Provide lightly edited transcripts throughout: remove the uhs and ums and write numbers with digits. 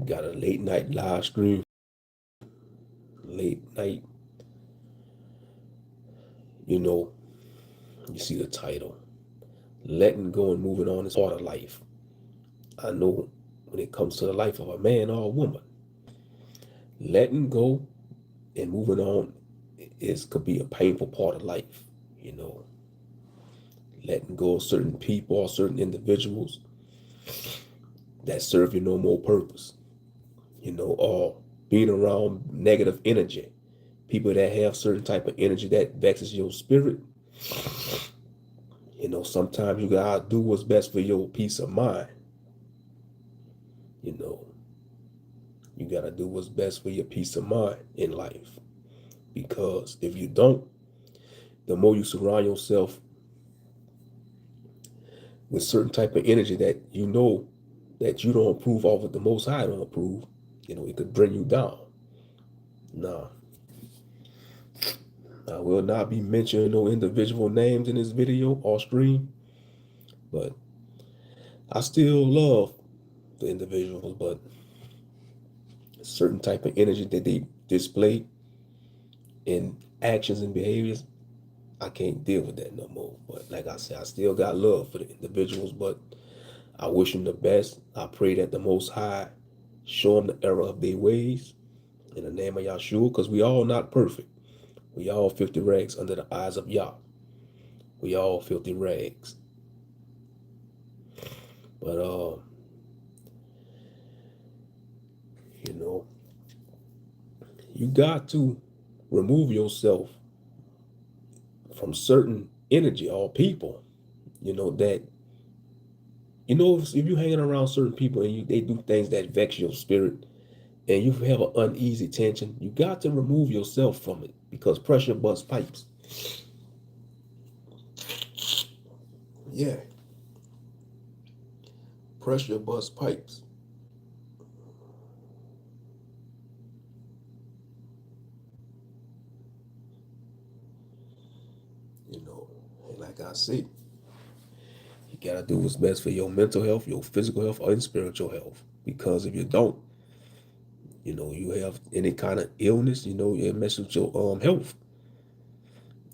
Got a late night live stream, late night, you know, you see the title. Letting go and moving on is part of life. I know when it comes to the life of a man or a woman, letting go and moving on is could be a painful part of life, you know. Letting go of certain people or certain individuals that serve you no more purpose, you know, or being around negative energy, people that have certain type of energy that vexes your spirit. You know, sometimes you gotta do what's best for your peace of mind. You know, you gotta do what's best for your peace of mind in life. Because if you don't, the more you surround yourself with certain type of energy that you know that you don't approve of, what the Most High don't approve, you know, it could bring you down. Now, I will not be mentioning no individual names in this video or stream, but I still love the individuals, but certain type of energy that they display in actions and behaviors, I can't deal with that no more. But like I said, I still got love for the individuals, but I wish them the best. I pray that the Most High show them the error of their ways in the name of Yahshua, because we all not perfect. We all filthy rags under the eyes of Yah. We all filthy rags. But you know, you got to remove yourself from certain energy or people, you know, that if you hanging around certain people and they do things that vex your spirit and you have an uneasy tension, you got to remove yourself from it because pressure busts pipes. Yeah, pressure busts pipes. You know, and like I said, you gotta do what's best for your mental health, your physical health, and spiritual health. Because if you don't, you have any kind of illness, it messes with your health.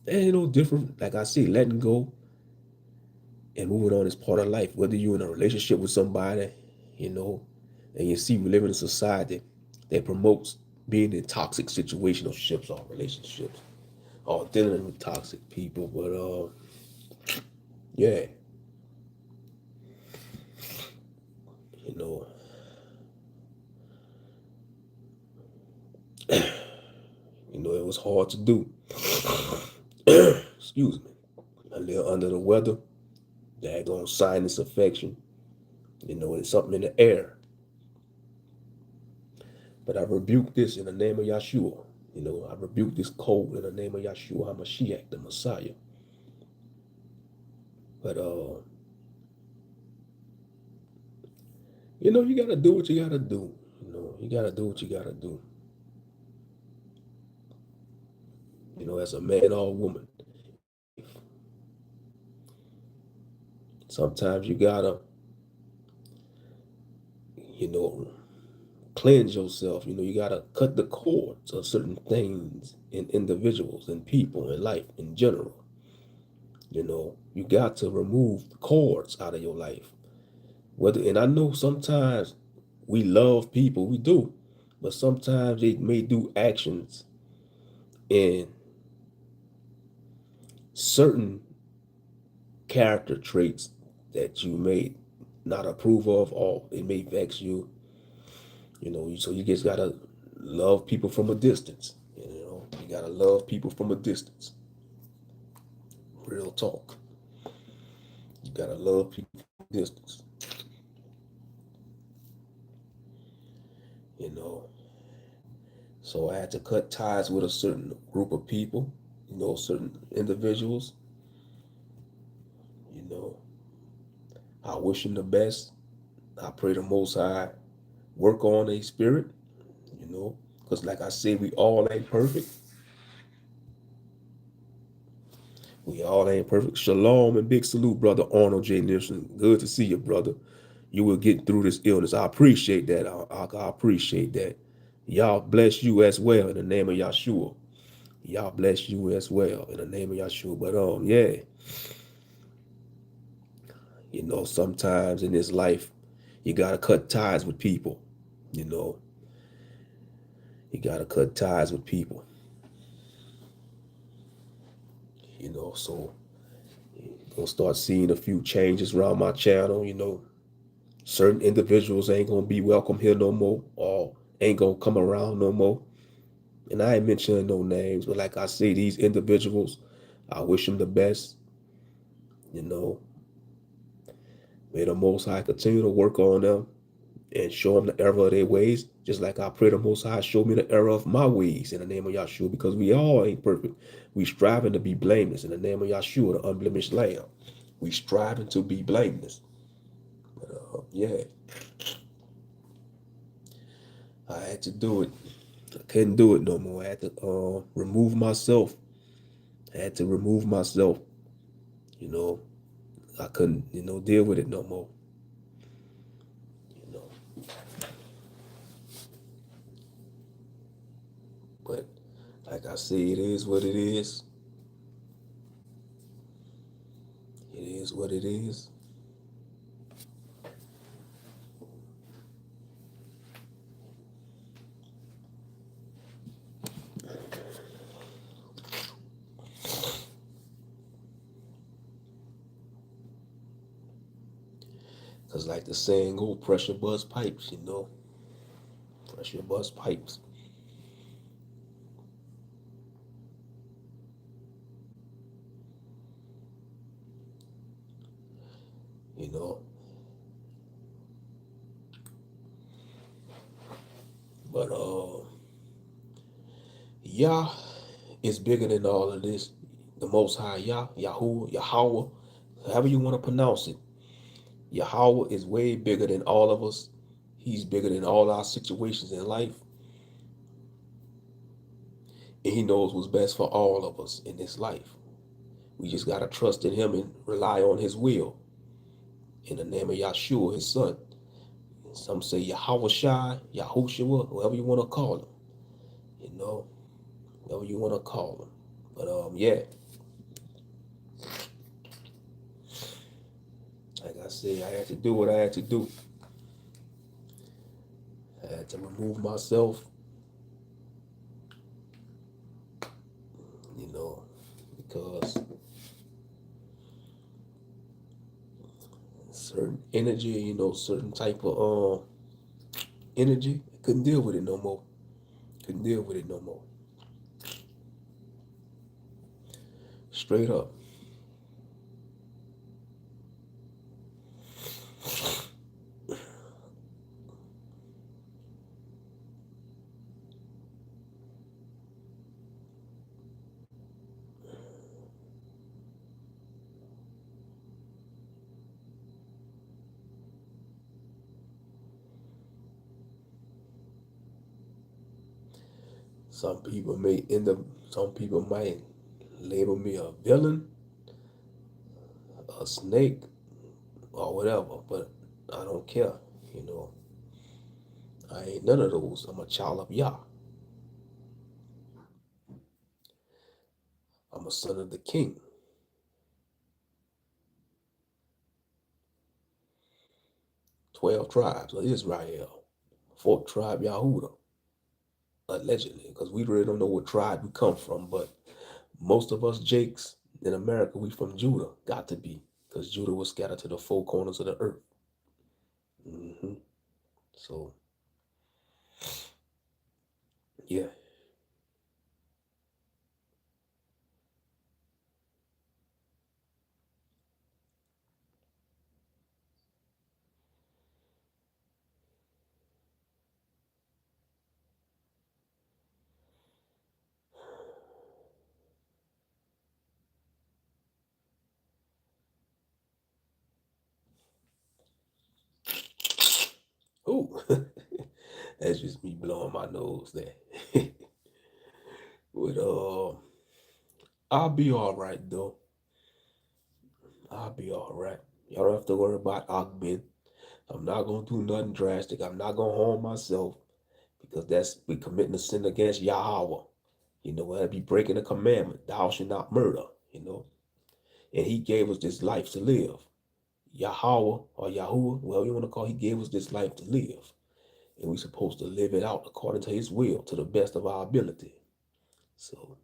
And different, like I said, letting go and moving on is part of life. Whether you're in a relationship with somebody, you know, and you see we live in a society that promotes being in toxic situationships or relationships or dealing with toxic people. But yeah, you know, it was hard to do. Excuse me. A little under the weather, daggone sinus infection. It's something in the air. But I rebuke this in the name of Yahshua. I rebuke this cold in the name of Yahshua HaMashiach, the Messiah. But you gotta do what you gotta do. You gotta do what you gotta do. As a man or a woman in life. Sometimes you gotta, you know, cleanse yourself. You gotta cut the cords of certain things in individuals and people in life in general. You got to remove the cords out of your life. And I know sometimes we love people, we do, but sometimes they may do actions and certain character traits that you may not approve of, or it may vex you. So you just gotta love people from a distance. You gotta love people from a distance. Real talk. You gotta love people from a distance. You know. So I had to cut ties with a certain group of people, certain individuals. You know, I wish them the best. I pray the Most High work on their spirit, because like I said, we all ain't perfect. We all ain't perfect. Shalom and big salute, brother Arnold J. Nixon. Good to see you, brother. you will get through this illness. I appreciate that. I appreciate that. Y'all bless you as well in the name of Yahshua. Y'all bless you as well in the name of Yahshua. But yeah, sometimes in this life, you gotta cut ties with people. You know, you gotta cut ties with people. So gonna start seeing a few changes around my channel. Certain individuals ain't gonna be welcome here no more, or ain't gonna come around no more. And I ain't mentioning no names, but like I say, these individuals, I wish them the best. You know, may the Most High continue to work on them and show them the error of their ways, just like I pray the Most High show me the error of my ways in the name of Yahshua, because we all ain't perfect. We striving to be blameless in the name of Yahshua, the unblemished Lamb. We striving to be blameless. But yeah, I had to do it. I couldn't do it no more. I had to remove myself. I had to remove myself. You know, I couldn't, deal with it no more. You know, but like I say, it is what it is. It is what it is. Cause like the saying go, pressure bust pipes. Pressure bust pipes. You know, but Yah is bigger than all of this. The Most High Yah, Yahuwah, Yahweh, however you want to pronounce it. Yahweh is way bigger than all of us. He's bigger than all our situations in life. And he knows what's best for all of us in this life. We just got to trust in him and rely on his will. In the name of Yahshua, his son. Some say Yahweh Shai, Yahushua, whoever you want to call him. Whatever you want to call him. But yeah. Like I said, I had to do what I had to do. I had to remove myself, because certain energy, certain type of energy, I couldn't deal with it no more. Couldn't deal with it no more. Straight up. Some people might label me a villain, a snake, or whatever, but I don't care. I ain't none of those. I'm a child of Yah. I'm a son of the king. 12 tribes of Israel. 4th tribe Yahudah. Allegedly, because we really don't know what tribe we come from, but most of us Jakes in America, we from Judah. Got to be, because Judah was scattered to the 4 corners of the earth. So, yeah. Ooh, that's just me blowing my nose there. But I'll be all right though. I'll be all right. Y'all don't have to worry about Ogben. I'm not gonna do nothing drastic. I'm not gonna harm myself because that's we committing a sin against Yahweh. That'd be breaking a commandment. Thou shalt not murder, And he gave us this life to live. Yahweh or Yahuwah, well, you want to call, he gave us this life to live. And we're supposed to live it out according to his will to the best of our ability. So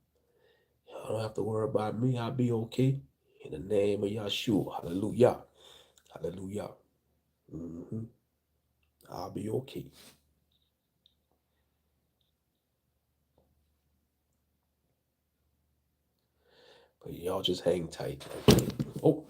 I don't have to worry about me. I'll be okay. In the name of Yahshua. Hallelujah. Hallelujah. I'll be okay. But y'all just hang tight. Oh.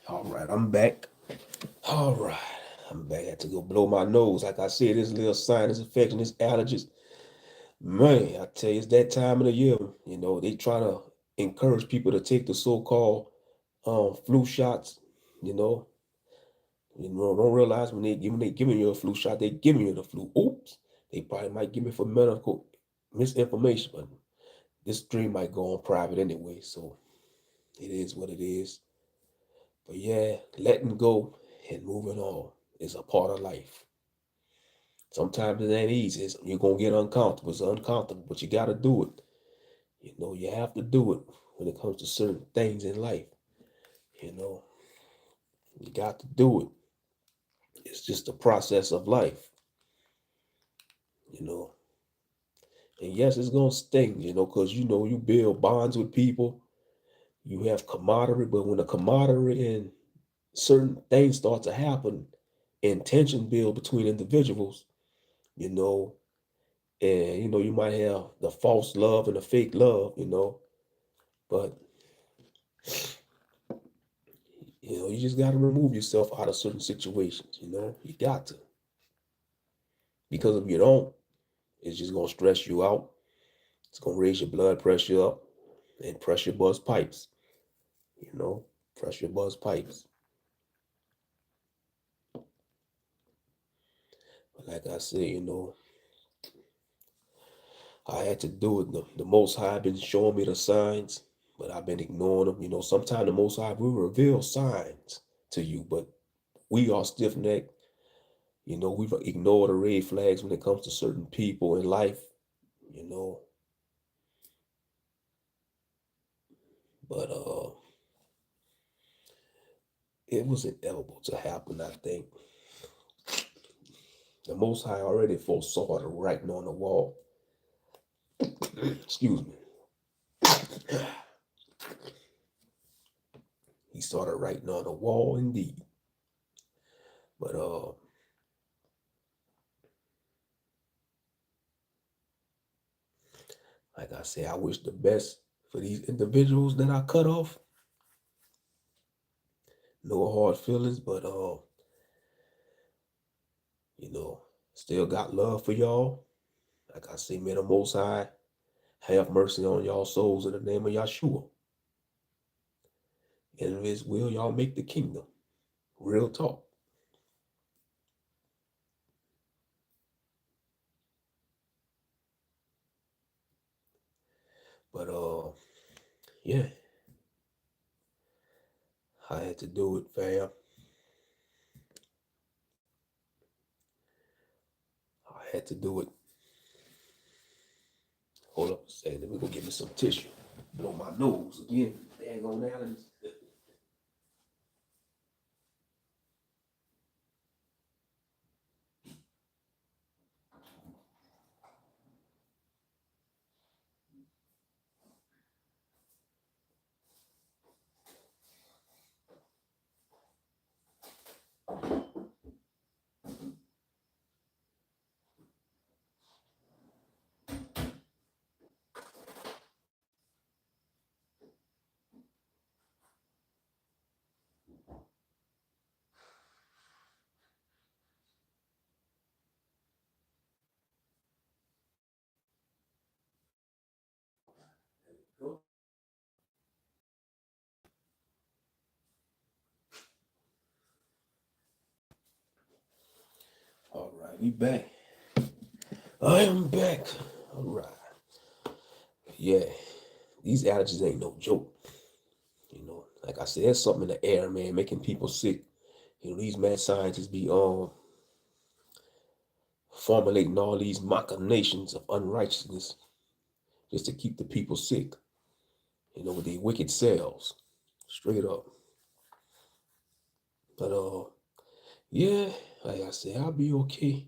All right, I'm back. All right, I'm back. I had to go blow my nose. Like I said, this little sinus infection, this allergies. Man, I tell you, it's that time of the year. They try to encourage people to take the so-called flu shots. Don't realize when they giving you a flu shot, they giving you the flu. Oops, they probably might give me for medical misinformation, but this stream might go on private anyway, so it is what it is. But yeah, letting go and moving on is a part of life. Sometimes it ain't easy. You're gonna get uncomfortable. It's uncomfortable, but you gotta do it. You have to do it when it comes to certain things in life. You got to do it. It's just the process of life. And yes, it's gonna sting, because you build bonds with people, you have camaraderie, but when the camaraderie and certain things start to happen and tension build between individuals, you know, and you might have the false love and the fake love, but you just gotta remove yourself out of certain situations, you got to. Because if you don't, it's just gonna stress you out. It's gonna raise your blood pressure up and press your buzz pipes, press your buzz pipes. But like I said, I had to do it. The Most High been showing me the signs, but I've been ignoring them. Sometimes the Most High will reveal signs to you, but we are stiff-necked. We've ignored the red flags when it comes to certain people in life, you know. But it was inevitable to happen, I think. The Most High already foresaw the writing on the wall. Excuse me. He started writing on the wall indeed. But like I say, I wish the best for these individuals that I cut off. No hard feelings, but still got love for y'all. Like I say, may the Most High have mercy on y'all souls in the name of Yahshua. And if His will, y'all make the kingdom. Real talk. But yeah, I had to do it, fam. I had to do it. Hold up a second. Let me go get me some tissue. Blow my nose again. Dang on allergies. right, we back. I am back. All right. Yeah, these allergies ain't no joke. Like I said, there's something in the air, man, making people sick. These mad scientists be formulating all these machinations of unrighteousness just to keep the people sick. With these wicked cells, straight up. But yeah, like I said, I'll be okay.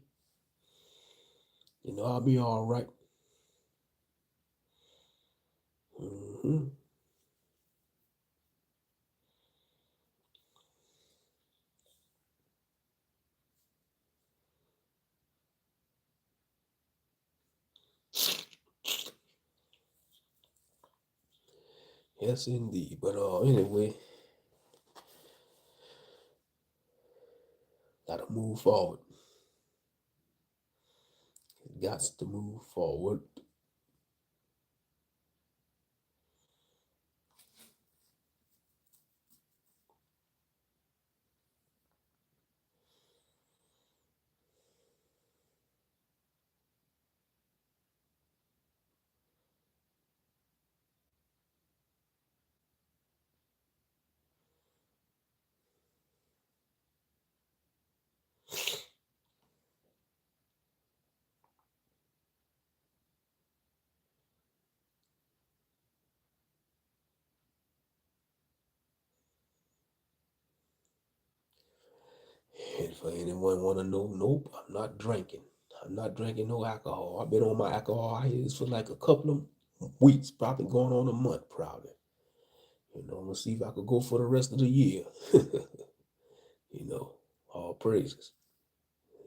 I'll be all right. Mm-hmm. Yes, indeed. But anyway, gotta move forward. Got to move forward. And for anyone want to know, nope, I'm not drinking. I'm not drinking no alcohol. I've been on my alcohol hiatus for like a couple of weeks, probably going on a month, probably. I'm gonna see if I could go for the rest of the year. you know, all praises.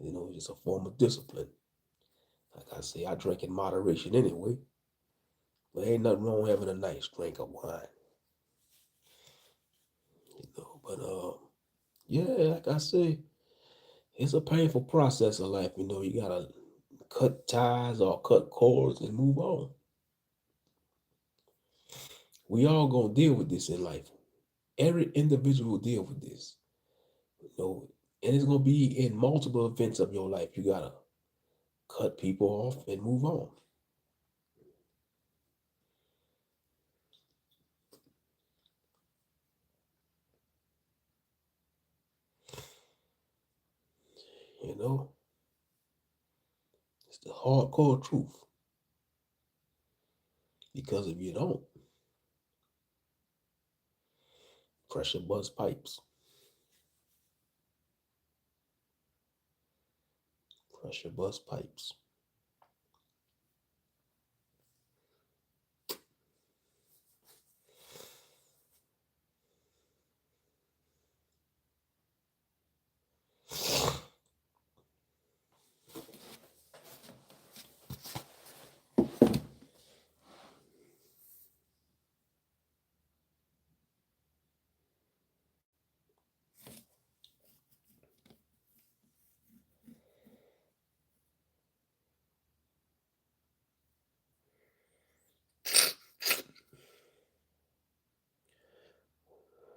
It's a form of discipline. Like I say, I drink in moderation anyway. But ain't nothing wrong with having a nice drink of wine. But yeah, like I say, it's a painful process of life. You gotta cut ties or cut cords and move on. We all gonna deal with this in life. Every individual will deal with this. And it's gonna be in multiple events of your life. You gotta cut people off and move on. You know, it's the hardcore truth. Because if you don't, pressure bust pipes. Pressure bust pipes.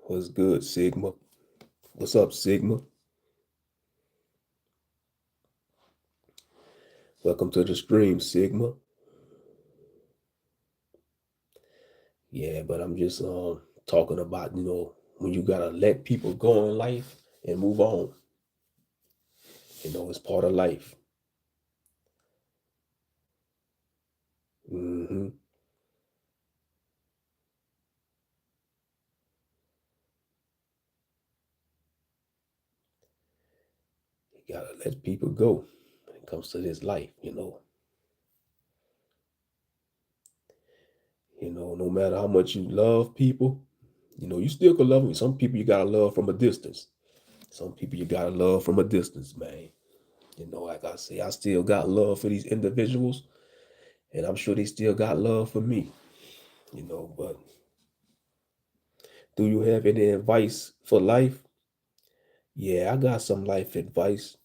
What's good, Sigma? What's up, Sigma? Welcome to the stream, Sigma. Yeah, but I'm just talking about, when you gotta let people go in life and move on. It's part of life. hmm You gotta let people go when it comes to this life. No matter how much you love people, you still can love them. Some people you gotta love from a distance. Some people you gotta love from a distance, man. Like I say, I still got love for these individuals, and I'm sure they still got love for me. But do you have any advice for life? Yeah, I got some life advice.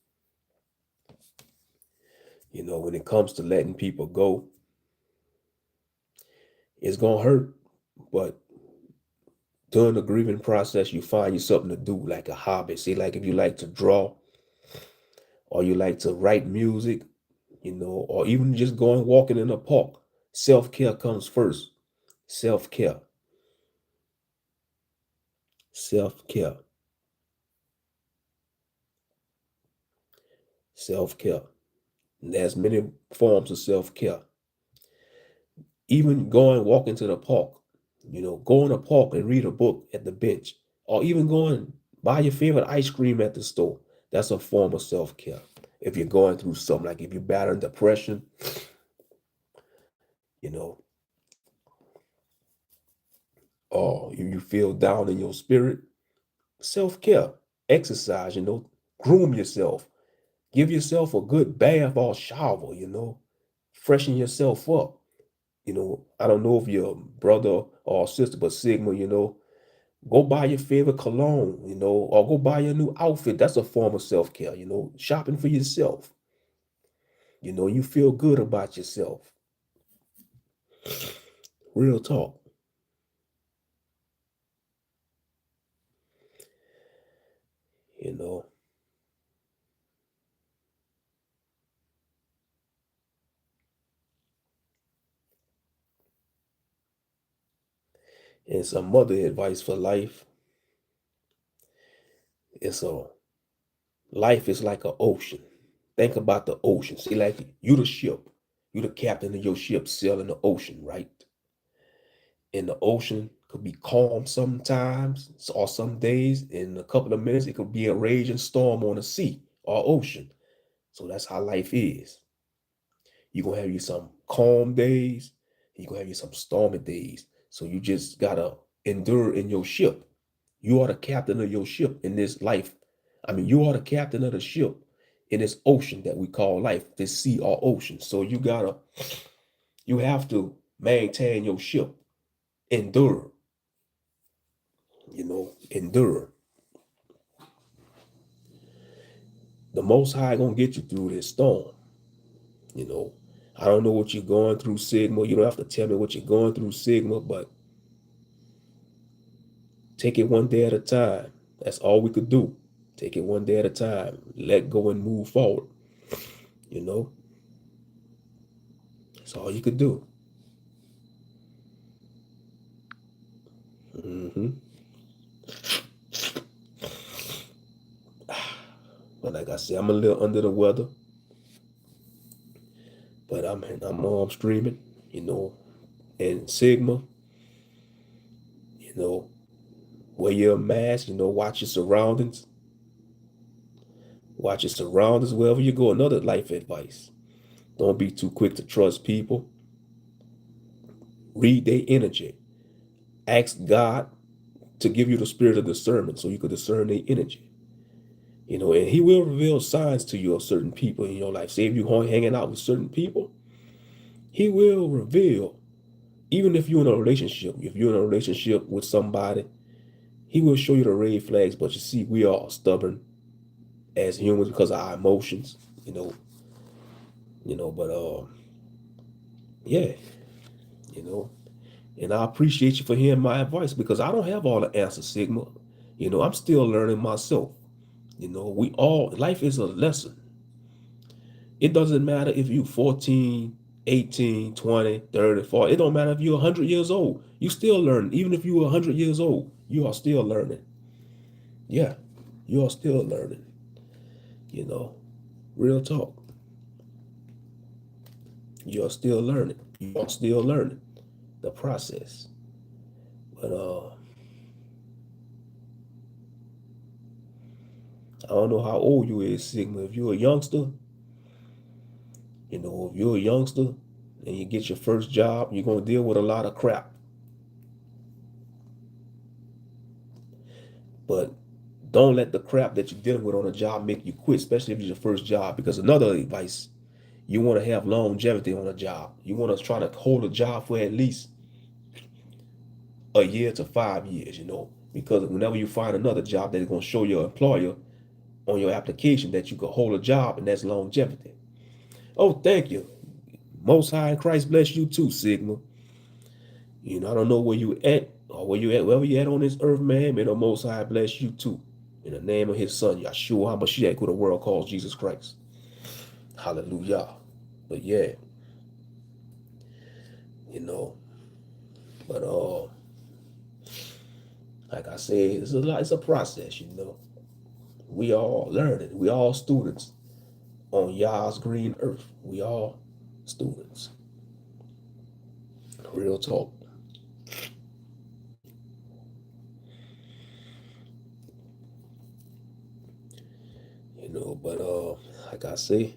When it comes to letting people go, it's gonna hurt, but during the grieving process, you find you something to do, like a hobby. See, like if you like to draw, or you like to write music, or even just going walking in a park. Self-care comes first. Self-care. Self-care. Self-care. And there's many forms of self-care. Even going walking to the park, go in a park and read a book at the bench, or even going buy your favorite ice cream at the store. That's a form of self-care. If you're going through something, like if you're battling depression, you know, or you feel down in your spirit, self-care, exercise, groom yourself, give yourself a good bath or shower, freshen yourself up. I don't know if you're a brother or sister, but Sigma, go buy your favorite cologne, or go buy your new outfit. That's a form of self-care, shopping for yourself. You feel good about yourself. Real talk. you know. And some other advice for life is life is like an ocean. Think about the ocean. See, like you the ship. You the captain of your ship sailing the ocean, right? And the ocean could be calm sometimes, or some days. In a couple of minutes, it could be a raging storm on the sea or ocean. So that's how life is. You're gonna have you some calm days, you're gonna have you some stormy days. So you just gotta endure in your ship. You are the captain of your ship in this life. I mean, you are the captain of the ship in this ocean that we call life, this sea or ocean. So you have to maintain your ship, endure, endure. The Most High gonna get you through this storm. You know, I don't know what you're going through, Sigma. You don't have to tell me what you're going through, Sigma, but take it one day at a time. That's all we could do. Take it one day at a time. Let go and move forward. You know, that's all you could do. hmm But like I said, I'm a little under the weather, but I'm streaming, and Sigma, you know, wear your mask, watch your surroundings. Watch your surroundings wherever you go. Another life advice. Don't be too quick to trust people. Read their energy. Ask God to give you the spirit of discernment so you could discern their energy. And he will reveal signs to you of certain people in your life. Say if you're hanging out with certain people, he will reveal. Even if you're in a relationship, if you're in a relationship with somebody, he will show you the red flags. But you see, we are stubborn as humans because of our emotions, but yeah, you know. And I appreciate you for hearing my advice because I don't have all the answers, Sigma. I'm still learning myself. Life is a lesson. It doesn't matter if you're 14, 18, 20, 30, 40. It don't matter if you're 100 years old. You still learning. Even if you're 100 years old, you are still learning. Yeah, you are still learning. You know, real talk. You are still learning. You are still learning the process. But I don't know how old you is, Sigma. If you're a youngster, if you're a youngster and you get your first job, you're gonna deal with a lot of crap. But don't let the crap that you're dealing with on a job make you quit, especially if it's your first job. Because another advice, you want to have longevity on a job. You want to try to hold a job for at least a year to 5 years, because whenever you find another job, that is going to show your employer on your application that you could hold a job, and that's longevity. Oh, thank you. Most High in Christ bless you too, Sigma. I don't know where you at or where you at, wherever you at on this earth, man. May the Most High bless you too. In the name of his son, Yeshua HaMashiach, who the world calls Jesus Christ. Hallelujah. But yeah, you know, but like I said, it's a process, you know. We all learning. We all students on Yah's green earth. We all students. Real talk. You know, but like I say,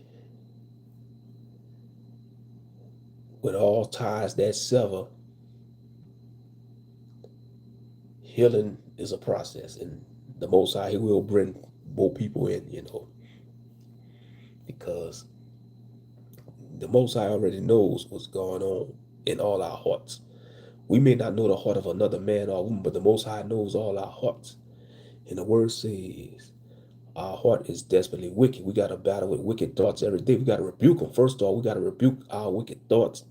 with all ties that sever, healing is a process, and the Most High, He will bring both people in, you know, because the Most High already knows what's going on in all our hearts. We may not know the heart of another man or woman, but the Most High knows all our hearts. And the word says, our heart is desperately wicked. We got to battle with wicked thoughts every day. We got to rebuke them. First of all, we got to rebuke our wicked thoughts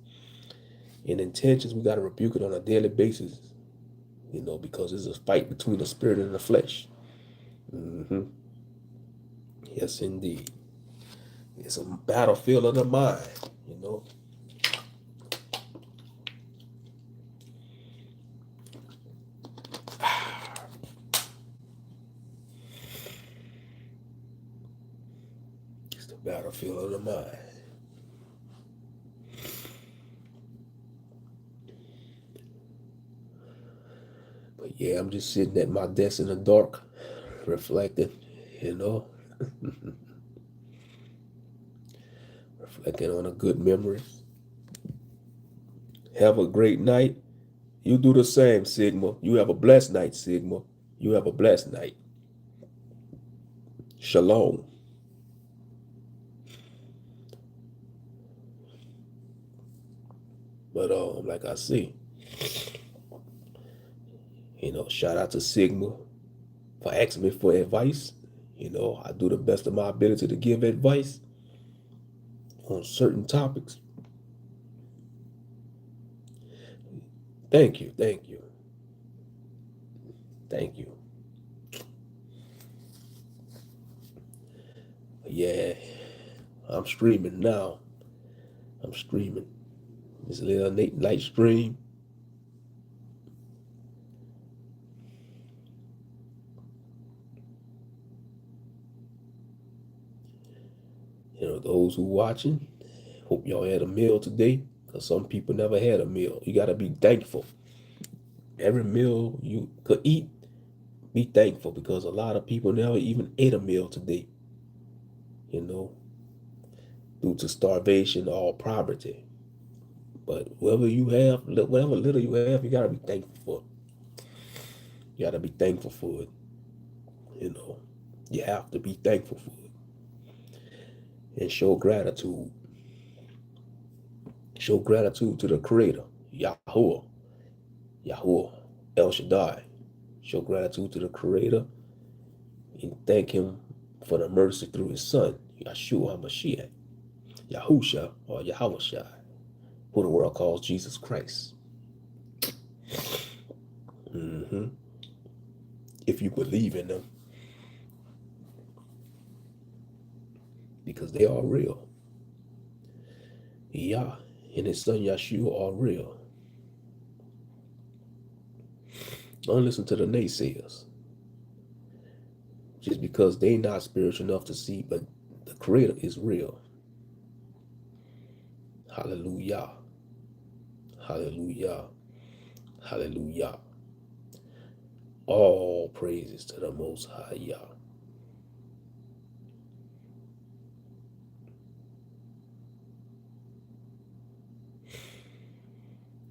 and intentions. We got to rebuke it on a daily basis, you know, because it's a fight between the spirit and the flesh. Yes, indeed. It's a battlefield of the mind, you know. It's the battlefield of the mind. But yeah, I'm just sitting at my desk in the dark, reflecting, you know, reflecting on a good memory. Have a great night. You do the same, Sigma. You have a blessed night, Sigma. You have a blessed night. Shalom. But like I see, you know, shout out to Sigma for asking me for advice. You know, I do the best of my ability to give advice on certain topics. Thank you, thank you, thank you. Yeah, I'm streaming now. I'm streaming. This little night stream. You know, those who watching, hope y'all had a meal today, because some people never had a meal. You got to be thankful. Every meal you could eat, be thankful, because a lot of people never even ate a meal today, you know, due to starvation or poverty. But whatever you have, whatever little you have, you got to be thankful for. You got to be thankful for it, you know. You have to be thankful for it and show gratitude. Show gratitude to the Creator, Yahuwah, Yahuwah, El Shaddai. Show gratitude to the Creator and thank Him for the mercy through His Son, Yeshua HaMashiach, Yahusha, or Yahushua, who the world calls Jesus Christ. If you believe in them, because they are real. Yah and His Son Yeshua are real. Don't listen to the naysayers. Just because they not spiritual enough to see, but the Creator is real. Hallelujah. Hallelujah. Hallelujah. All praises to the Most High Yah.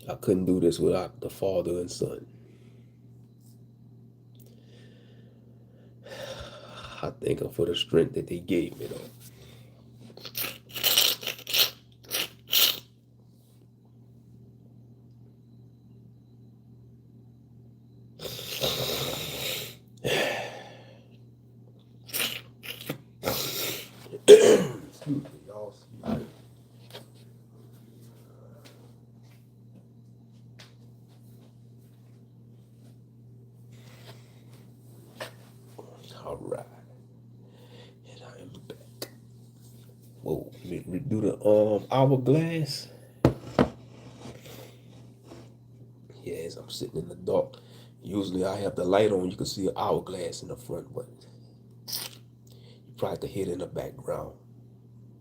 I couldn't do this without the Father and Son. I thank Him for the strength that they gave me, though. Excuse me, y'all. All right. And I am back. Whoa, let me do the hourglass. Yes, I'm sitting in the dark. Usually I have the light on, you can see an hourglass in the front, but you probably can hear it in the background.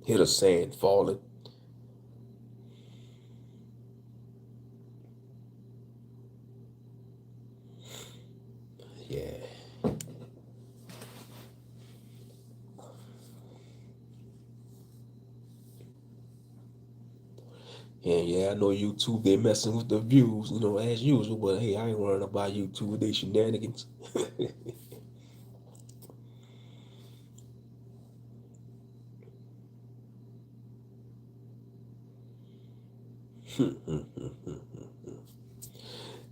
Hear the sand falling. Yeah. And yeah, I know YouTube, they messing with the views, as usual, but hey, I ain't worrying about YouTube with they shenanigans.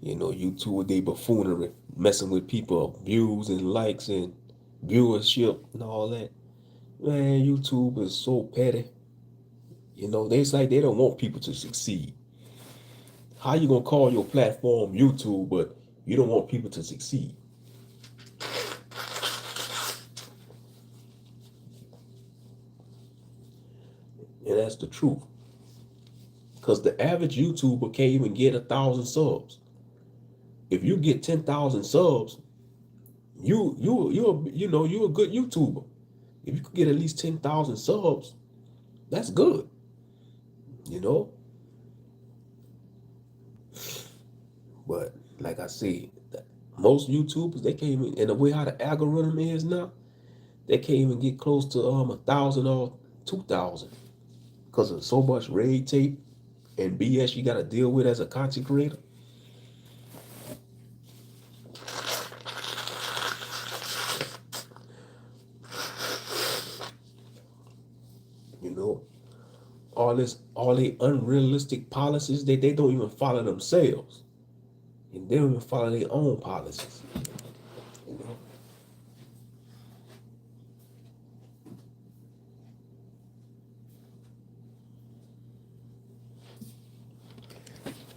YouTube with they buffoonery, messing with people, views and likes and viewership and all that. Man, YouTube is so petty. They say they don't want people to succeed. How you gonna call your platform YouTube, but you don't want people to succeed? And that's the truth. Because the average YouTuber can't even get 1,000 subs. If you get 10,000 subs, you're a good YouTuber. If you could get at least 10,000 subs, that's good. You know. But like I said, most YouTubers they can't even, and the way how the algorithm is now, they can't even get close to 1,000 or 2,000 because of so much red tape and BS you got to deal with as a content creator. You know, all the unrealistic policies that they don't even follow themselves, and they don't even follow their own policies. You know,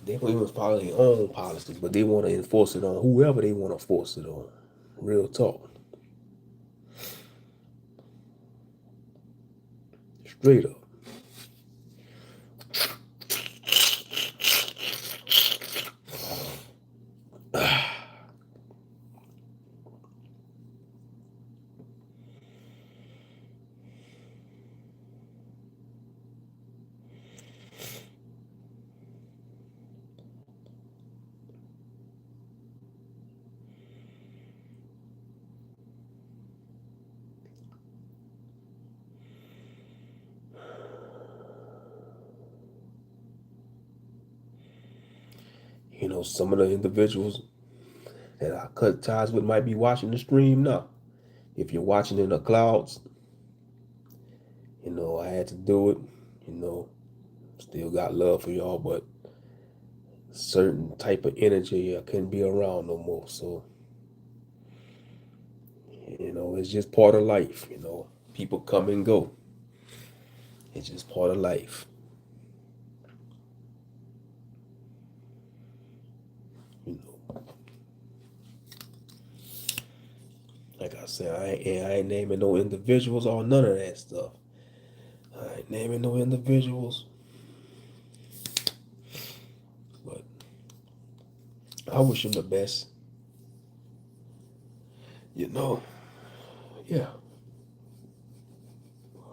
they don't even follow their own policies, but they want to enforce it on whoever they want to force it on. Real talk, straight up. Some of the individuals that I cut ties with might be watching the stream now. If you're watching in the clouds, I had to do it. You know, Still got love for y'all, but certain type of energy I couldn't be around no more. So, it's just part of life. People come and go. It's just part of life. You know, like I said, I ain't naming no individuals or none of that stuff. I ain't naming no individuals, but I wish them the best. You know, yeah.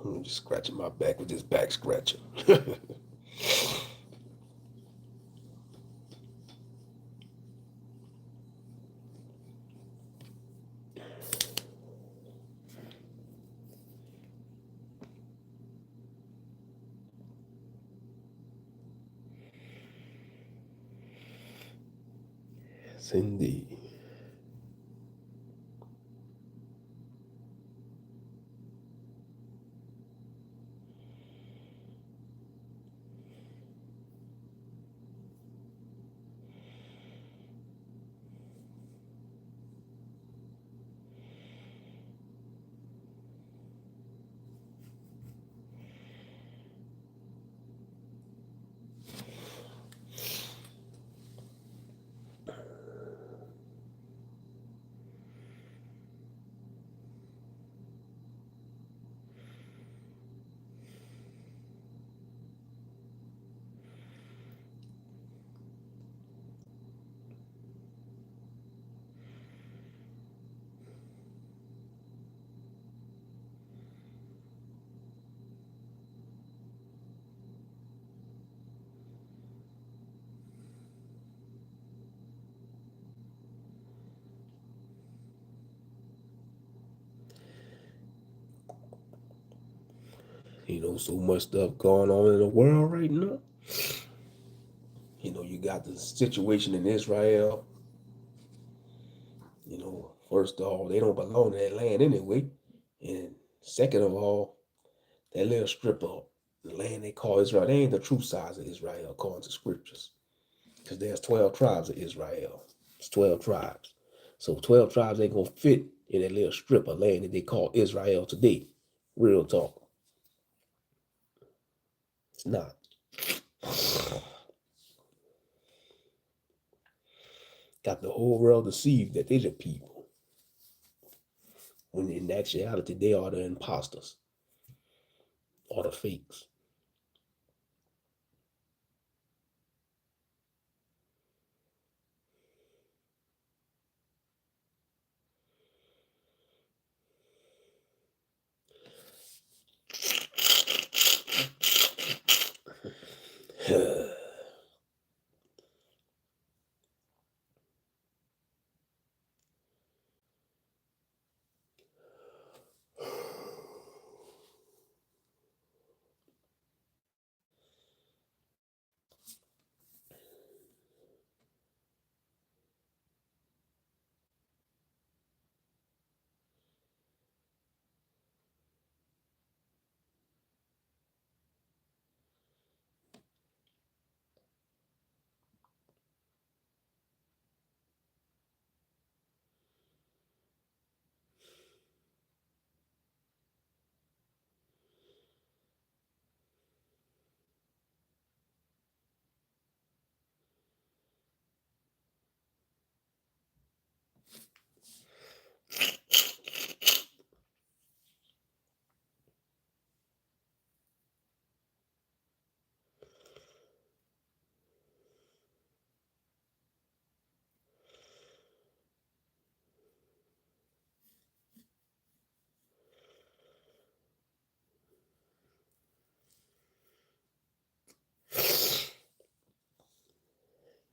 I'm just scratching my back with this back scratcher. Yes, indeed. So much stuff going on in the world right now. You got the situation in Israel. First of all, they don't belong to that land anyway. And second of all, that little strip of the land they call Israel, they ain't the true size of Israel according to scriptures. Because there's 12 tribes of Israel. It's 12 tribes. So 12 tribes ain't going to fit in that little strip of land that they call Israel today. Real talk. It's not. Got the whole world deceived that they're the people. When in actuality, they are the imposters or the fakes.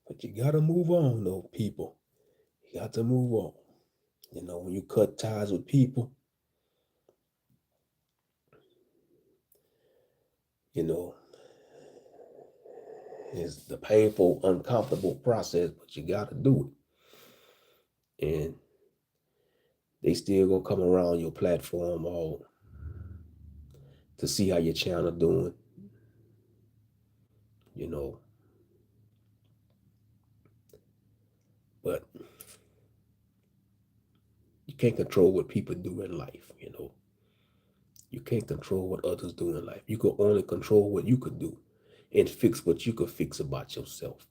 But you got to move on, though, people. You got to move on. When you cut ties with people, it's the painful, uncomfortable process, but you got to do it. And they still gonna come around your platform all to see how your channel doing, you know. But you can't control what people do in life. You can't control what others do in life. You can only control what you could do and fix what you could fix about yourself.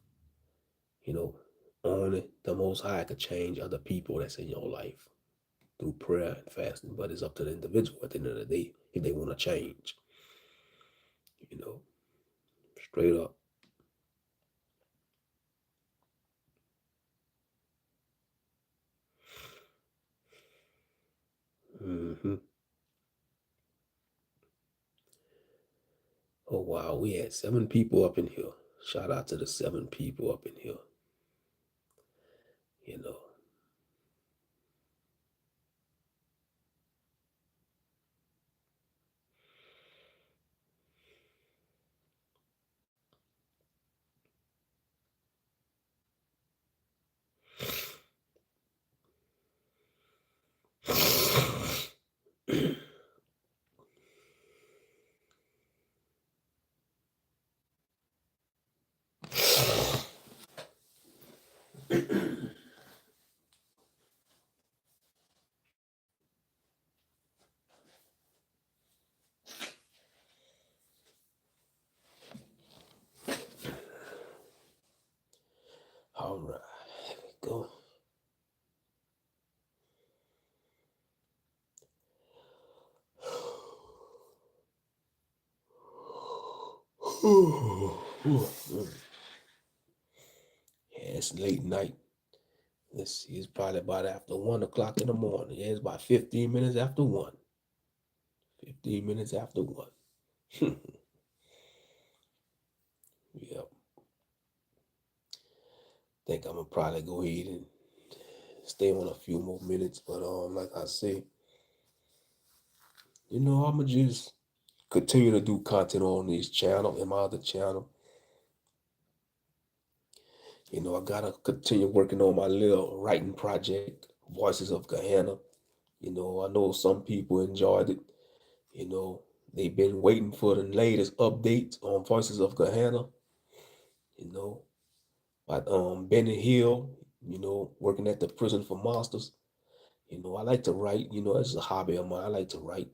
Only the Most High could change other people that's in your life through prayer and fasting, but it's up to the individual at the end of the day if they want to change. Straight up. Mm-hmm. Oh, wow. We had 7 people up in here. Shout out to the 7 people up in here. You know. All right. Here we go. Yeah, it's late night. Let's see, it's probably about after 1 o'clock in the morning. Yeah, it's about 15 minutes after 1. 15 minutes after 1. Yep. Think I'm gonna probably go ahead and stay on a few more minutes, but like I say, I'ma just continue to do content on this channel and my other channel. I gotta continue working on my little writing project, Voices of Gehenna. I know some people enjoyed it. You know, they've been waiting for the latest updates on Voices of Gehenna. You know, but Benny Hill, working at the prison for monsters. I like to write. It's a hobby of mine. I like to write.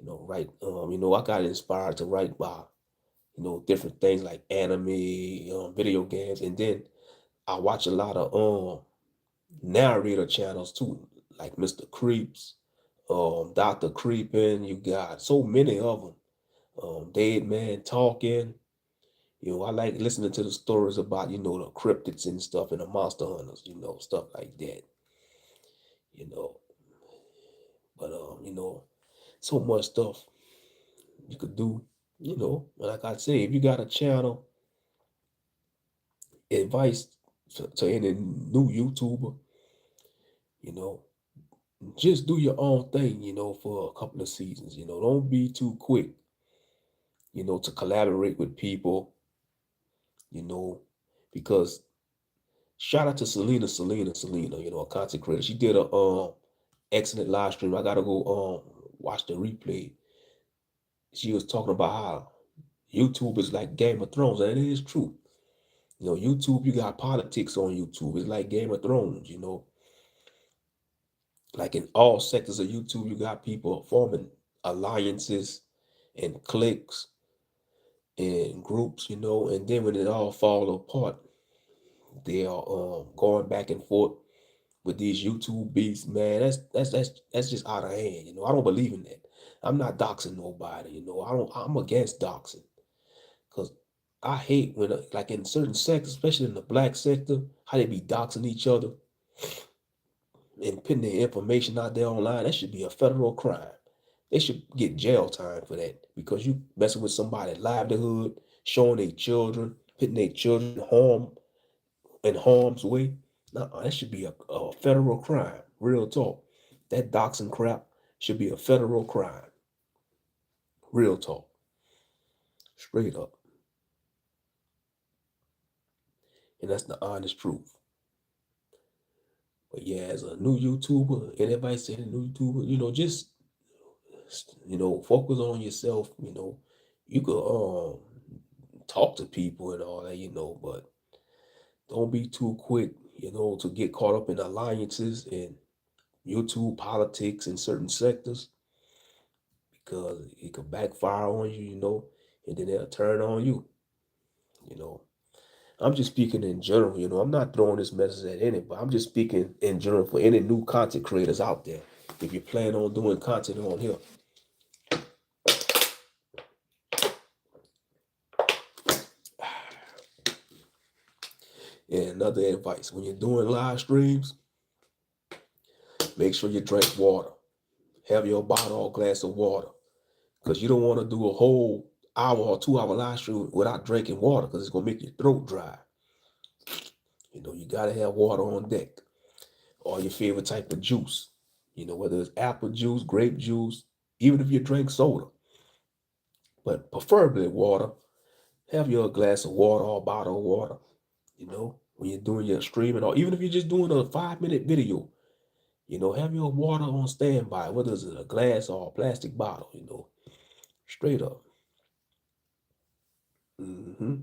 Write. I got inspired to write by different things like anime, video games, and then I watch a lot of narrator channels too, like Mr. Creeps, Dr. Creepin. You got so many of them. Dead Man Talking. I like listening to the stories about, the cryptids and stuff and the monster hunters, stuff like that. You know, but so much stuff you could do. Like I say, if you got a channel, advice to any new YouTuber, you know, just do your own thing, for a couple of seasons. Don't be too quick, to collaborate with people, you know, because shout out to Selena, a content creator. She did a excellent live stream. I gotta go watch the replay. She was talking about how YouTube is like Game of Thrones, and it is true. YouTube, you got politics on YouTube. It's like Game of Thrones, like in all sectors of YouTube, you got people forming alliances and cliques and groups, and then when it all fall apart, they are going back and forth with these YouTube beats, man. That's just out of hand. I don't believe in that. I'm not doxing nobody. I'm against doxing because I hate when like in certain sectors, especially in the black sector, how they be doxing each other and putting their information out there online. That should be a federal crime. They should get jail time for that because you messing with somebody's livelihood, showing their children, putting their children in harm's way. No, that should be a federal crime. Real talk. That doxing crap should be a federal crime. Real talk. Straight up. And that's the honest truth. But yeah, as a new YouTuber, and everybody saying a new YouTuber, just focus on yourself. You could talk to people and all that, but don't be too quick, to get caught up in alliances and YouTube politics in certain sectors because it could backfire on you, and then they'll turn on you. You know, I'm just speaking in general, I'm not throwing this message at anybody. I'm just speaking in general for any new content creators out there. If you plan on doing content on here, and another advice, when you're doing live streams, make sure you drink water. Have your bottle or glass of water because you don't want to do a whole hour or 2 hour live stream without drinking water because it's going to make your throat dry. You got to have water on deck or your favorite type of juice, whether it's apple juice, grape juice, even if you drink soda, but preferably water. Have your glass of water or bottle of water, when you're doing your streaming, or even if you're just doing a 5-minute video, have your water on standby, whether it's in a glass or a plastic bottle, straight up. hmm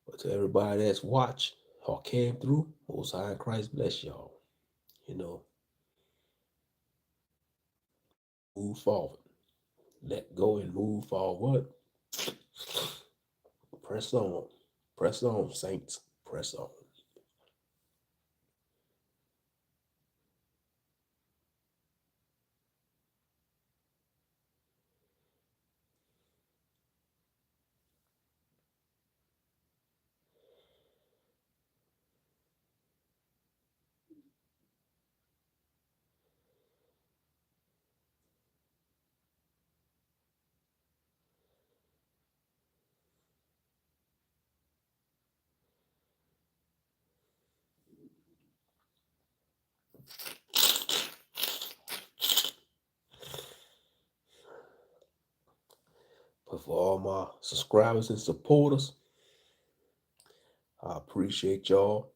But to everybody that's watched or came through, Most High in Christ bless y'all. You know, move forward. Let go and move forward. Press on. Press on, saints. Press on. For all my subscribers and supporters, I appreciate y'all.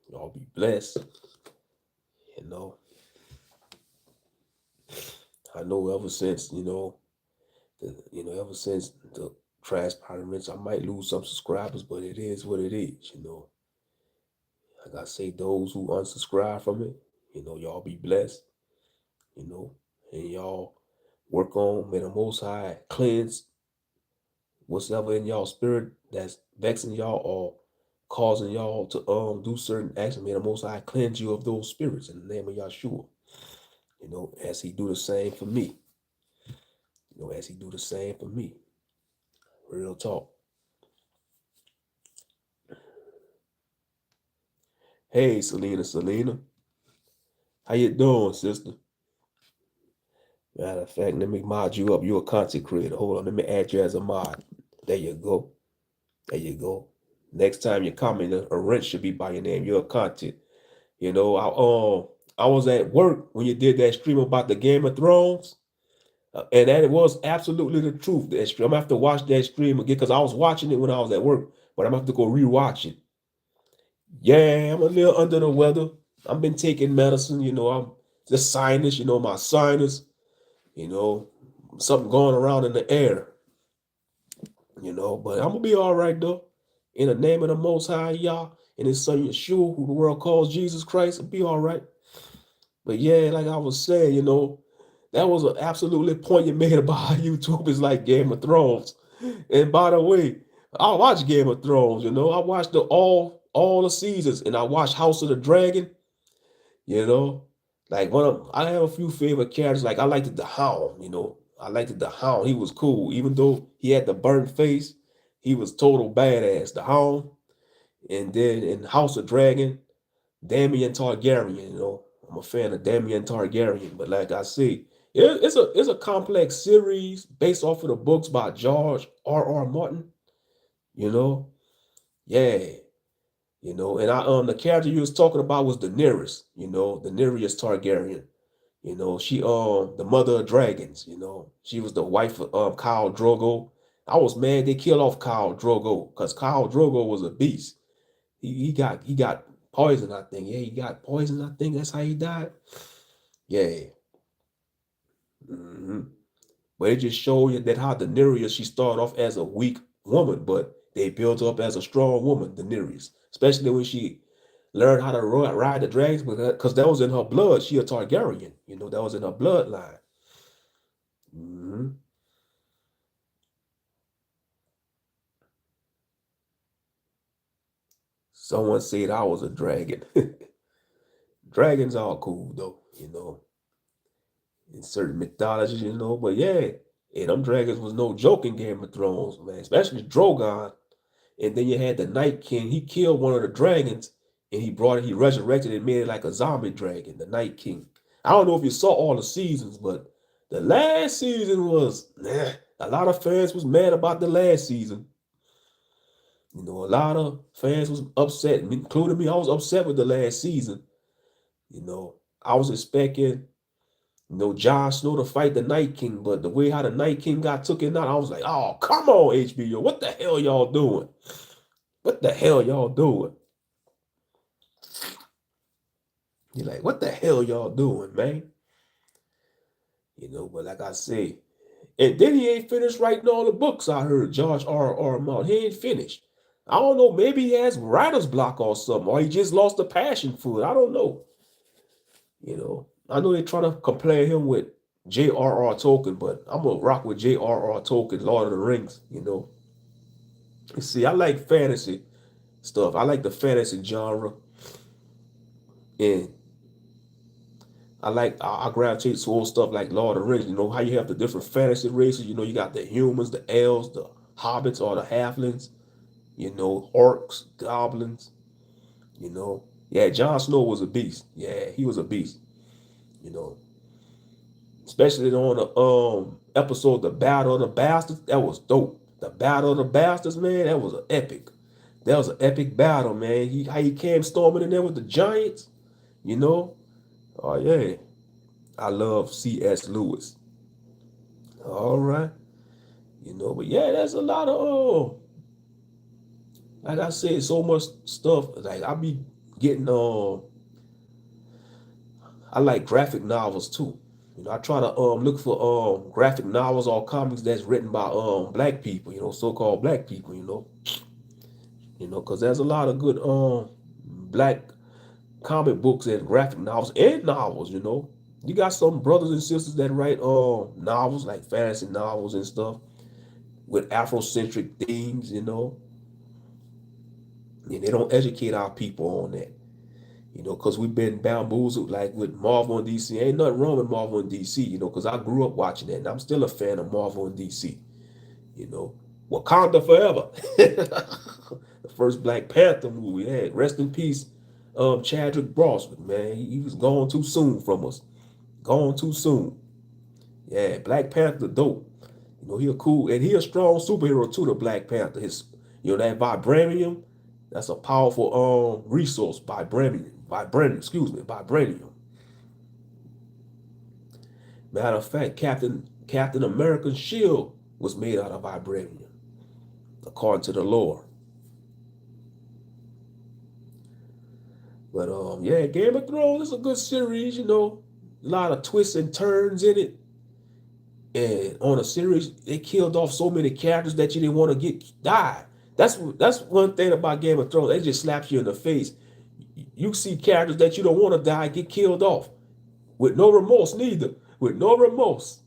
Y'all be blessed. You know, I know ever since, ever since the Trash Pyramids, I might lose some subscribers, but it is what it is, Like I say, those who unsubscribe from it, y'all be blessed, you know, and y'all work on, may the Most High cleanse whatsoever in y'all spirit that's vexing y'all or causing y'all to do certain actions. May the Most High cleanse you of those spirits in the name of Yahshua. As He do the same for me. As He do the same for me. Real talk. Hey, Selena. How you doing, sister? Matter of fact, let me mod you up. You're a content creator. Hold on, let me add you as a mod. There you go. There you go. Next time you comment, a wrench should be by your name. You're a content. I was at work when you did that stream about the Game of Thrones, and that it was absolutely the truth. That stream, I'm gonna have to watch that stream again because I was watching it when I was at work, but I'm gonna have to go rewatch it. Yeah, I'm a little under the weather. I've been taking medicine. I'm just sinus. My sinus. You know, something going around in the air. But I'm gonna be all right though. In the name of the Most High Yah and His Son Yeshua, who the world calls Jesus Christ, I'll be all right. But yeah, like I was saying, that was an absolutely point you made about how YouTube is like Game of Thrones. And by the way, I watch Game of Thrones. I watched all the seasons, and I watched House of the Dragon. You know, like I have a few favorite characters. Like I liked the Hound. I liked the Hound. He was cool, even though he had the burnt face. He was total badass. The Hound, and then in House of Dragon, Damian Targaryen. I'm a fan of Damian Targaryen. But like I say, it's a complex series based off of the books by George R.R. Martin. You know, yeah. And the character you was talking about was Daenerys. Daenerys Targaryen. She the mother of dragons. She was the wife of Khal Drogo. I was mad they killed off Khal Drogo because Khal Drogo was a beast. He got poison, I think. Yeah, he got poison, I think. That's how he died. Yeah. hmm But it just showed you that how Daenerys, she started off as a weak woman, but they built her up as a strong woman, Daenerys. Especially when she learned how to ride the dragons, because that was in her blood. She a Targaryen. That was in her bloodline. hmm Someone said I was a dragon. Dragons are cool though, in certain mythologies, But yeah, them dragons was no joke in Game of Thrones, man. Especially Drogon. And then you had the Night King. He killed one of the dragons, and he resurrected and made it like a zombie dragon, the Night King. I don't know if you saw all the seasons, but the last season was, a lot of fans was mad about the last season. A lot of fans was upset, including me. I was upset with the last season. I was expecting, Jon Snow to fight the Night King, but the way how the Night King got taken out, I was like, oh, come on, HBO. What the hell y'all doing? What the hell y'all doing? You're like, what the hell y'all doing, man? But like I say, and then he ain't finished writing all the books. I heard George R. Martin. He ain't finished. I don't know. Maybe he has writer's block or something, or he just lost the passion for it. I don't know. I know they try to compare him with J.R.R. Tolkien, but I'm gonna rock with J.R.R. Tolkien, Lord of the Rings. You see, I like fantasy stuff. I like the fantasy genre, and I gravitate towards stuff like Lord of the Rings. How you have the different fantasy races. You got the humans, the elves, the hobbits, or the halflings. Orcs, goblins. Yeah, Jon Snow was a beast. Yeah, he was a beast. You know, especially on the episode, the Battle of the Bastards. That was dope. The Battle of the Bastards, man, that was an epic. That was an epic battle, man. How he came storming in there with the giants. You know, oh yeah. I love C.S. Lewis. All right. But yeah, there's a lot of like I said, so much stuff. Like I be getting I like graphic novels too. I try to look for graphic novels or comics that's written by black people, so-called black people, because there's a lot of good black comic books and graphic novels and novels. You got some brothers and sisters that write novels like fantasy novels and stuff with Afrocentric themes, and they don't educate our people on that, because we've been bamboozled like with Marvel and DC. Ain't nothing wrong with Marvel and DC, because I grew up watching that and I'm still a fan of Marvel and DC, you know. Wakanda forever. The first Black Panther movie. Yeah, rest in peace, Chadwick Boseman, man. He was gone too soon from us. Gone too soon. Yeah, Black Panther dope. He a cool and he a strong superhero too, the Black Panther. That vibranium, that's a powerful resource. Vibranium. Matter of fact, Captain America's shield was made out of vibranium, according to the lore. But yeah, Game of Thrones is a good series, a lot of twists and turns in it. And on a series, they killed off so many characters that you didn't want to get die. That's one thing about Game of Thrones. They just slaps you in the face. You see characters that you don't want to die get killed off with no remorse, neither. With no remorse.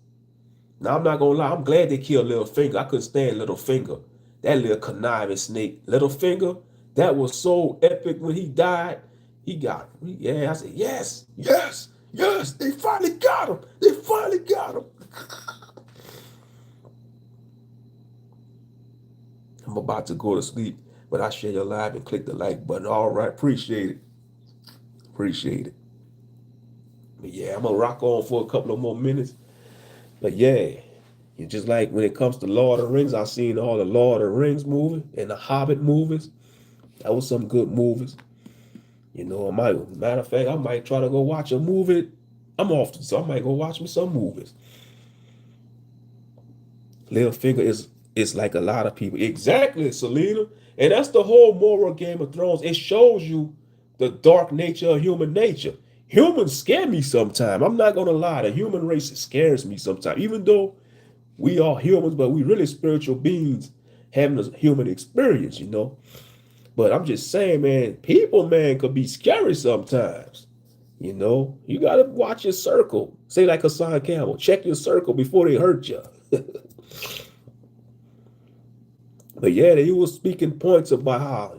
Now I'm not gonna lie, I'm glad they killed Littlefinger. I couldn't stand Littlefinger. That little conniving snake, Littlefinger. That was so epic when he died. I said, yes, yes, yes. They finally got him. They finally got him. I'm about to go to sleep, but I share your live and click the like button. All right, appreciate it. Appreciate it. But yeah, I'm gonna rock on for a couple of more minutes. But yeah, it's just like when it comes to Lord of the Rings, I've seen all the Lord of the Rings movies and the Hobbit movies. That was some good movies. Matter of fact, I might try to go watch a movie. I'm off, so I might go watch me some movies. Littlefinger is like a lot of people. Exactly, Selena. And that's the whole moral of Game of Thrones. It shows you the dark nature of human nature. Humans scare me sometimes. I'm not gonna lie. The human race scares me sometimes. Even though we are humans, but we really spiritual beings having a human experience. But I'm just saying, man, people, man, could be scary sometimes. You gotta watch your circle. Say like Hassan Campbell, check your circle before they hurt you. But yeah, he was speaking points about how,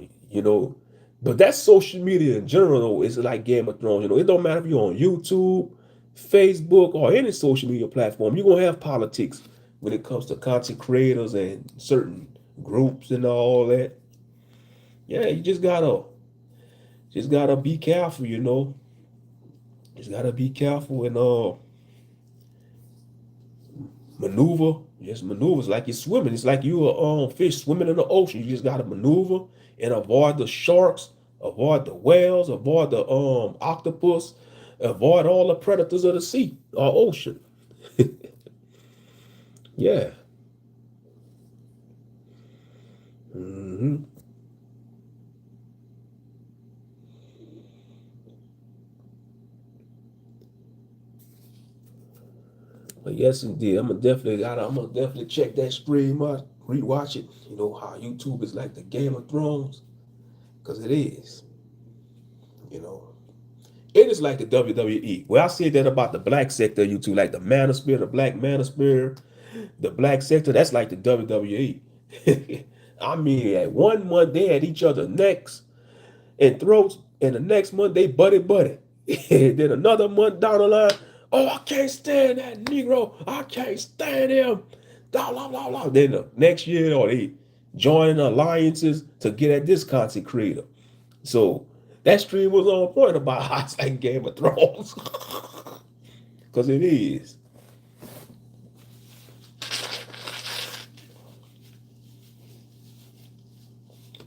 but that's social media in general, though. It's like Game of Thrones. It don't matter if you're on YouTube, Facebook, or any social media platform. You're going to have politics when it comes to content creators and certain groups and all that. Yeah, you just gotta be careful. Just gotta be careful and maneuver. Just maneuvers like you're swimming. It's like you're a fish swimming in the ocean. You just gotta maneuver and avoid the sharks, avoid the whales, avoid the octopus, avoid all the predators of the sea or ocean. Yeah. hmm But yes, indeed, I'm gonna definitely check that stream out, rewatch it. How YouTube is like the Game of Thrones, because it is. You know, it is like the WWE. Well, I said that about the black sector of YouTube, like the Manosphere, the Black Manosphere, the black sector. That's like the WWE. I mean, at 1 month they had each other necks and throats, and the next month they buddy. Then another month down the line, oh, I can't stand that Negro. I can't stand him. Blah, blah, blah, blah. Then the next year, or they join alliances to get at this content creator. So that stream was on point about how it's like Game of Thrones. Because it is.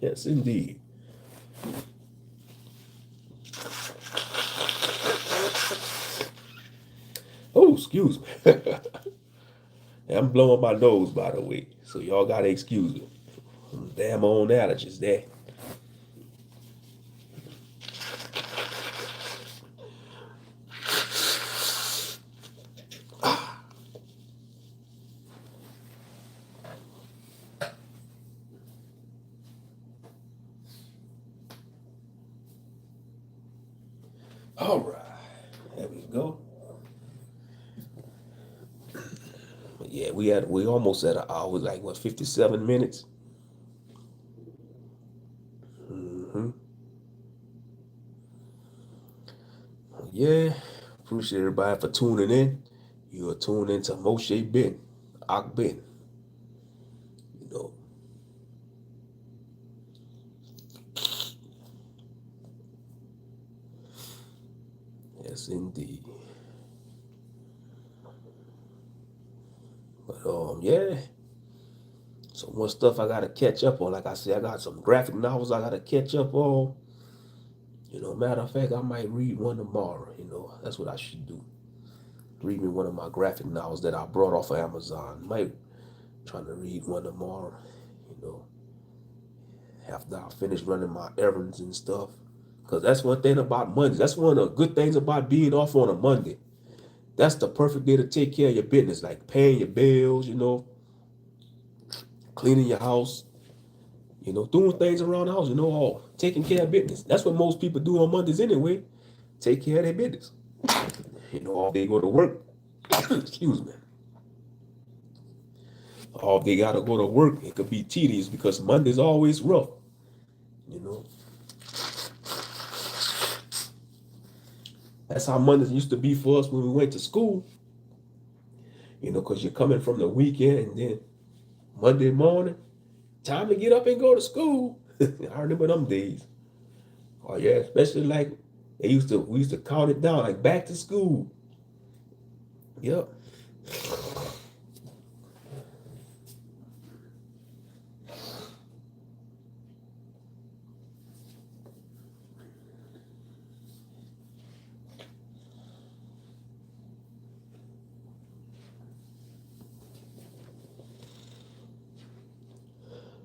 Yes, indeed. Oh, excuse me. And I'm blowing my nose, by the way, so y'all gotta excuse me. Damn own allergies there. All right, there we go. But yeah, we almost at an hour, like what, 57 minutes. Hmm. Yeah, appreciate everybody for tuning in. You are tuned into Moshe Ben, Ak Ben. You know, yes indeed. But yeah. So much stuff I gotta catch up on. Like I said, I got some graphic novels I gotta catch up on. Matter of fact, I might read one tomorrow. That's what I should do. Read me one of my graphic novels that I brought off of Amazon. Might trying to read one tomorrow. You know, after I finish running my errands and stuff. Cause that's one thing about Monday. That's one of the good things about being off on a Monday. That's the perfect day to take care of your business, like paying your bills. Cleaning your house. Doing things around the house. All taking care of business. That's what most people do on Mondays anyway. Take care of their business. All they go to work. Excuse me. All they gotta go to work, it could be tedious because Monday's always rough. You know, that's how Mondays used to be for us when we went to school. Because you're coming from the weekend and then Monday morning, time to get up and go to school. I remember them days. Oh yeah, especially like we used to count it down like back to school. Yep.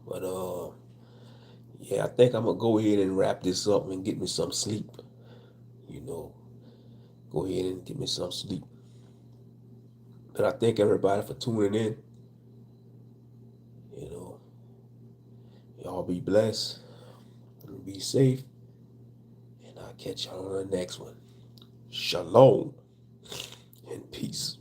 But yeah, I think I'm gonna go ahead and wrap this up and get me some sleep. You know, go ahead and get me some sleep. But I thank everybody for tuning in. You know, y'all be blessed and be safe. And I'll catch y'all on the next one. Shalom and peace.